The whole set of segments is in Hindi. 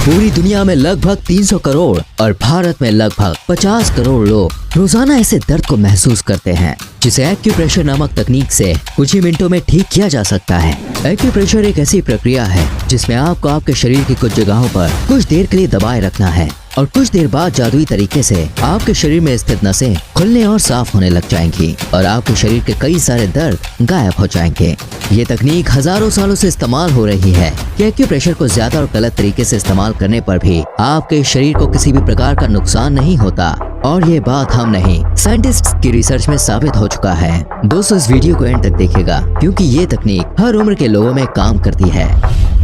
पूरी दुनिया में लगभग 300 करोड़ और भारत में लगभग 50 करोड़ लोग रोजाना ऐसे दर्द को महसूस करते हैं जिसे एक्यूप्रेशर नामक तकनीक से कुछ ही मिनटों में ठीक किया जा सकता है। एक्यूप्रेशर एक ऐसी प्रक्रिया है जिसमें आपको आपके शरीर की कुछ जगहों पर कुछ देर के लिए दबाए रखना है और कुछ देर बाद जादुई तरीके से आपके शरीर में स्थित नसें खुलने और साफ होने लग जाएंगी और आपके शरीर के कई सारे दर्द गायब हो जाएंगे। ये तकनीक हजारों सालों से इस्तेमाल हो रही है कि एक्यूप्रेशर को ज्यादा और गलत तरीके से इस्तेमाल करने पर भी आपके शरीर को किसी भी प्रकार का नुकसान नहीं होता और ये बात हम नहीं साइंटिस्ट्स की रिसर्च में साबित हो चुका है। दोस्तों इस वीडियो को एंड तक देखिएगा क्योंकि ये तकनीक हर उम्र के लोगों में काम करती है।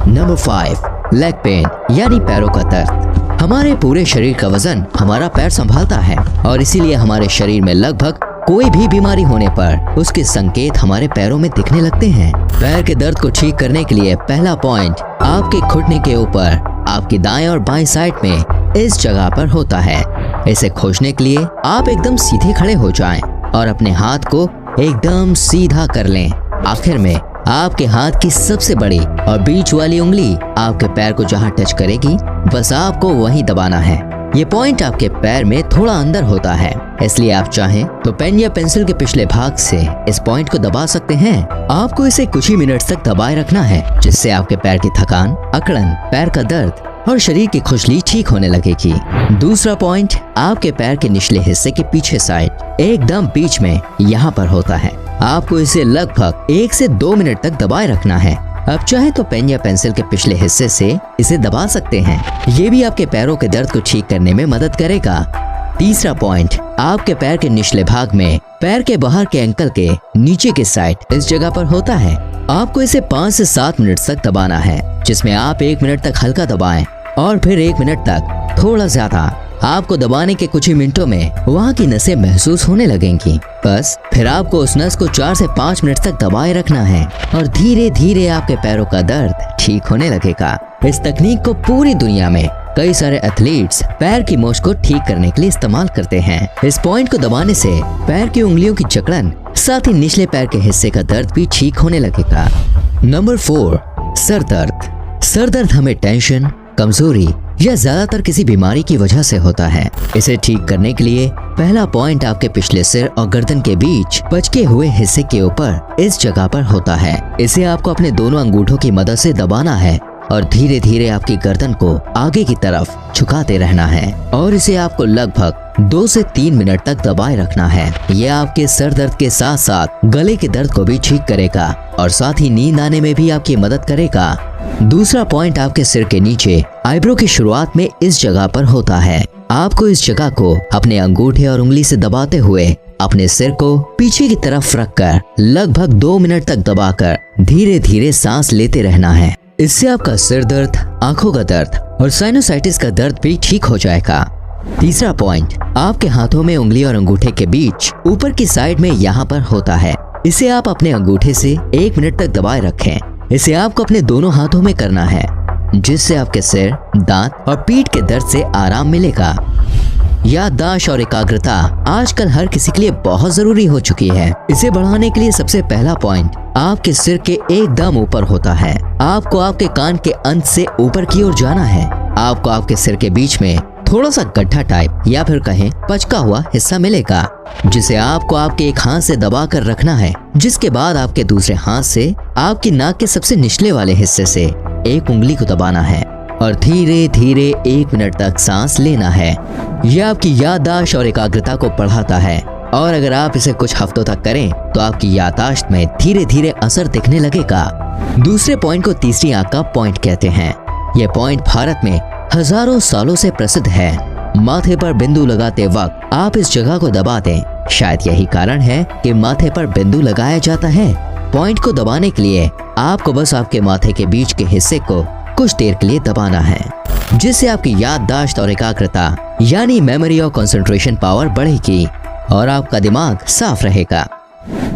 नंबर 5, लेग पेन यानी पैरों का दर्द। हमारे पूरे शरीर का वजन हमारा पैर संभालता है और इसीलिए हमारे शरीर में लगभग कोई भी बीमारी होने पर उसके संकेत हमारे पैरों में दिखने लगते हैं। पैर के दर्द को ठीक करने के लिए पहला पॉइंट आपके घुटने के ऊपर आपकी दाएं और बाएं साइड में इस जगह पर होता है। इसे खोजने के लिए आप एकदम सीधे खड़े हो जाएं और अपने हाथ को एकदम सीधा कर लें। आखिर में आपके हाथ की सबसे बड़ी और बीच वाली उंगली आपके पैर को जहां टच करेगी बस आपको वहीं दबाना है। ये पॉइंट आपके पैर में थोड़ा अंदर होता है, इसलिए आप चाहें तो पेन या पेंसिल के पिछले भाग से इस पॉइंट को दबा सकते हैं। आपको इसे कुछ ही मिनट तक दबाए रखना है जिससे आपके पैर की थकान, अकड़न, पैर का दर्द और शरीर की खुजली ठीक होने लगेगी। दूसरा पॉइंट आपके पैर के निचले हिस्से के पीछे साइड एकदम बीच में यहाँ पर होता है। आपको इसे लगभग 1 से 2 मिनट तक दबाए रखना है। अब चाहे तो पेन या पेंसिल के पिछले हिस्से से इसे दबा सकते हैं। ये भी आपके पैरों के दर्द को ठीक करने में मदद करेगा। तीसरा पॉइंट आपके पैर के निचले भाग में पैर के बाहर के एंकल के नीचे के साइड इस जगह पर होता है। आपको इसे 5 से 7 मिनट तक दबाना है जिसमें आप 1 मिनट तक हल्का दबाएं और फिर 1 मिनट तक थोड़ा ज्यादा। आपको दबाने के कुछ ही मिनटों में वहाँ की नसें महसूस होने लगेंगी। बस फिर आपको उस नस को 4 से 5 मिनट तक दबाए रखना है और धीरे धीरे आपके पैरों का दर्द ठीक होने लगेगा। इस तकनीक को पूरी दुनिया में कई सारे एथलीट्स पैर की मोच को ठीक करने के लिए इस्तेमाल करते हैं। इस पॉइंट को दबाने से पैर की उंगलियों की जकड़न साथ ही निचले पैर के हिस्से का दर्द भी ठीक होने लगेगा। नंबर 4, सर दर्द। सर दर्द हमें टेंशन, कमजोरी या ज्यादातर किसी बीमारी की वजह से होता है। इसे ठीक करने के लिए पहला पॉइंट आपके पिछले सिर और गर्दन के बीच बचके हुए हिस्से के ऊपर इस जगह पर होता है। इसे आपको अपने दोनों अंगूठों की मदद से दबाना है और धीरे धीरे आपकी गर्दन को आगे की तरफ झुकाते रहना है और इसे आपको लगभग 2 से 3 मिनट तक दबाए रखना है। यह आपके सर दर्द के साथ साथ गले के दर्द को भी ठीक करेगा और साथ ही नींद आने में भी आपकी मदद करेगा। दूसरा पॉइंट आपके सिर के नीचे आईब्रो की शुरुआत में इस जगह पर होता है। आपको इस जगह को अपने अंगूठे और उंगली से दबाते हुए अपने सिर को पीछे की तरफ रखकर लगभग 2 मिनट तक दबाकर धीरे धीरे सांस लेते रहना है। इससे आपका सिर दर्द, आंखों का दर्द और साइनोसाइटिस का दर्द भी ठीक हो जाएगा। तीसरा पॉइंट आपके हाथों में उंगली और अंगूठे के बीच ऊपर की साइड में यहाँ पर होता है। इसे आप अपने अंगूठे से 1 मिनट तक दबाए रखें। इसे आपको अपने दोनों हाथों में करना है जिससे आपके सिर, दांत और पीठ के दर्द से आराम मिलेगा। याददाश्त और एकाग्रता आजकल हर किसी के लिए बहुत जरूरी हो चुकी है। इसे बढ़ाने के लिए सबसे पहला पॉइंट आपके सिर के एकदम ऊपर होता है। आपको आपके कान के अंत से ऊपर की ओर जाना है। आपको आपके सिर के बीच में थोड़ा सा गड्ढा टाइप या फिर कहें पचका हुआ हिस्सा मिलेगा जिसे आपको आपके एक हाथ से दबा कर रखना है। जिसके बाद आपके दूसरे हाथ से आपकी नाक के सबसे निचले वाले हिस्से से एक उंगली को दबाना है और धीरे धीरे 1 मिनट तक सांस लेना है। यह आपकी याददाश्त और एकाग्रता को बढ़ाता है और अगर आप इसे कुछ हफ्तों तक करें तो आपकी याददाश्त में धीरे धीरे असर दिखने लगेगा। दूसरे पॉइंट को तीसरी आंख का पॉइंट कहते हैं। यह पॉइंट भारत में हजारों सालों से प्रसिद्ध है। माथे पर बिंदु लगाते वक्त आप इस जगह को दबा दें। शायद यही कारण है कि माथे पर बिंदु लगाया जाता है। पॉइंट को दबाने के लिए आपको बस आपके माथे के बीच के हिस्से को कुछ देर के लिए दबाना है जिससे आपकी याददाश्त और एकाग्रता यानी मेमोरी और कंसंट्रेशन पावर बढ़ेगी और आपका दिमाग साफ रहेगा।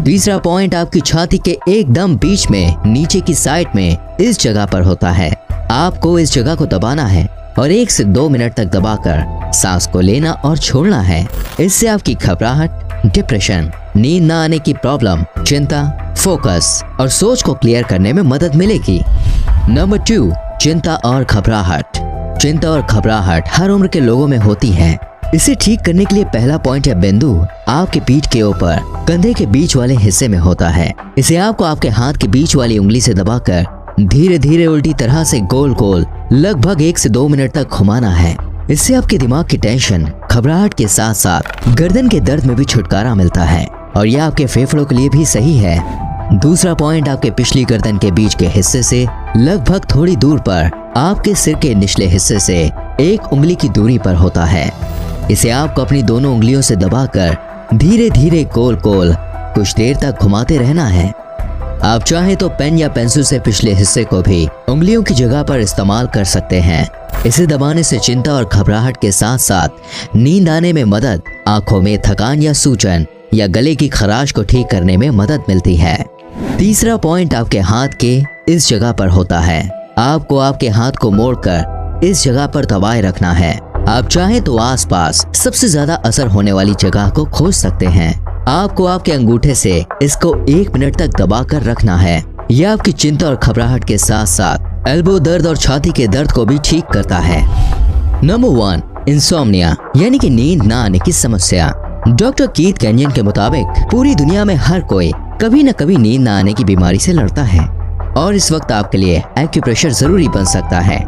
तीसरा पॉइंट आपकी छाती के एकदम बीच में नीचे की साइड में इस जगह पर होता है। आपको इस जगह को दबाना है और 1 से 2 मिनट तक दबाकर सांस को लेना और छोड़ना है। इससे आपकी घबराहट, डिप्रेशन, नींद न आने की प्रॉब्लम, चिंता, फोकस और सोच को क्लियर करने में मदद मिलेगी। नंबर 2, चिंता और घबराहट। चिंता और घबराहट हर उम्र के लोगों में होती है। इसे ठीक करने के लिए पहला पॉइंट है बिंदु आपके पीठ के ऊपर कंधे के बीच वाले हिस्से में होता है। इसे आपको आपके हाथ के बीच वाली उंगली से दबाकर धीरे धीरे उल्टी तरह से गोल गोल लगभग 1 से 2 मिनट तक घुमाना है। इससे आपके दिमाग की टेंशन, घबराहट के साथ साथ गर्दन के दर्द में भी छुटकारा मिलता है और यह आपके फेफड़ों के लिए भी सही है। दूसरा पॉइंट आपके पिछली गर्दन के बीच के हिस्से से लगभग थोड़ी दूर पर आपके सिर के निचले हिस्से से 1 उंगली की दूरी पर होता है। इसे आपको अपनी दोनों उंगलियों से दबाकर धीरे धीरे गोल गोल कुछ देर तक घुमाते रहना है। आप चाहे तो पेन या पेंसिल से पिछले हिस्से को भी उंगलियों की जगह पर इस्तेमाल कर सकते हैं। इसे दबाने से चिंता और घबराहट के साथ साथ नींद आने में मदद, आंखों में थकान या सूजन या गले की खराश को ठीक करने में मदद मिलती है। तीसरा पॉइंट आपके हाथ के इस जगह पर होता है। आपको आपके हाथ को मोड़कर इस जगह पर दबाए रखना है। आप चाहे तो आसपास सबसे ज्यादा असर होने वाली जगह को खोज सकते हैं। आपको आपके अंगूठे से इसको 1 मिनट तक दबाकर रखना है। यह आपकी चिंता और घबराहट के साथ साथ एल्बो दर्द और छाती के दर्द को भी ठीक करता है। नंबर 1, इंसोम्निया यानी कि नींद ना आने की समस्या। डॉक्टर कीथ कैनियन के मुताबिक पूरी दुनिया में हर कोई कभी न कभी नींद न आने की बीमारी से लड़ता है और इस वक्त आपके लिए एक्यूप्रेशर जरूरी बन सकता है।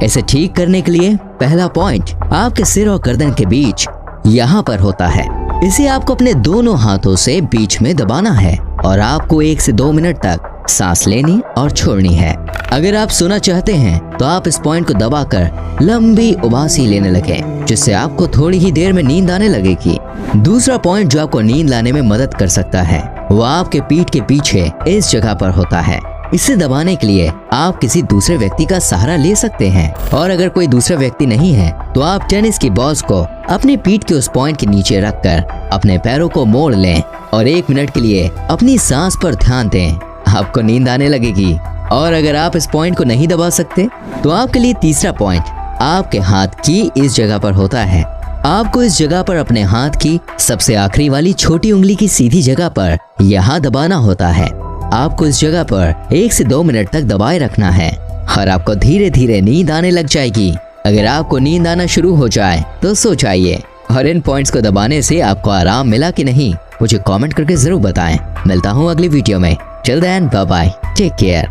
इसे ठीक करने के लिए पहला पॉइंट आपके सिर और गर्दन के बीच यहाँ पर होता है। इसे आपको अपने दोनों हाथों से बीच में दबाना है और आपको 1 से 2 मिनट तक सांस लेनी और छोड़नी है। अगर आप सोना चाहते हैं तो आप इस पॉइंट को दबाकर लंबी उबासी लेने लगे, जिससे आपको थोड़ी ही देर में नींद आने लगेगी। दूसरा पॉइंट जो आपको नींद लाने में मदद कर सकता है वो आपके पीठ के पीछे इस जगह पर होता है। इसे दबाने के लिए आप किसी दूसरे व्यक्ति का सहारा ले सकते हैं और अगर कोई दूसरा व्यक्ति नहीं है तो आप टेनिस की बॉल को अपने पीठ के उस पॉइंट के नीचे रखकर अपने पैरों को मोड़ लें और 1 मिनट के लिए अपनी सांस पर ध्यान दें। आपको नींद आने लगेगी। और अगर आप इस पॉइंट को नहीं दबा सकते तो आपके लिए तीसरा पॉइंट आपके हाथ की इस जगह पर होता है। आपको इस जगह पर अपने हाथ की सबसे आखिरी वाली छोटी उंगली की सीधी जगह पर यहाँ दबाना होता है। आपको इस जगह पर 1 से 2 मिनट तक दबाए रखना है और आपको धीरे धीरे नींद आने लग जाएगी। अगर आपको नींद आना शुरू हो जाए तो सो जाइए। और इन पॉइंट्स को दबाने से आपको आराम मिला कि नहीं मुझे कमेंट करके जरूर बताएं। मिलता हूँ अगली वीडियो में। Till then bye bye, take care.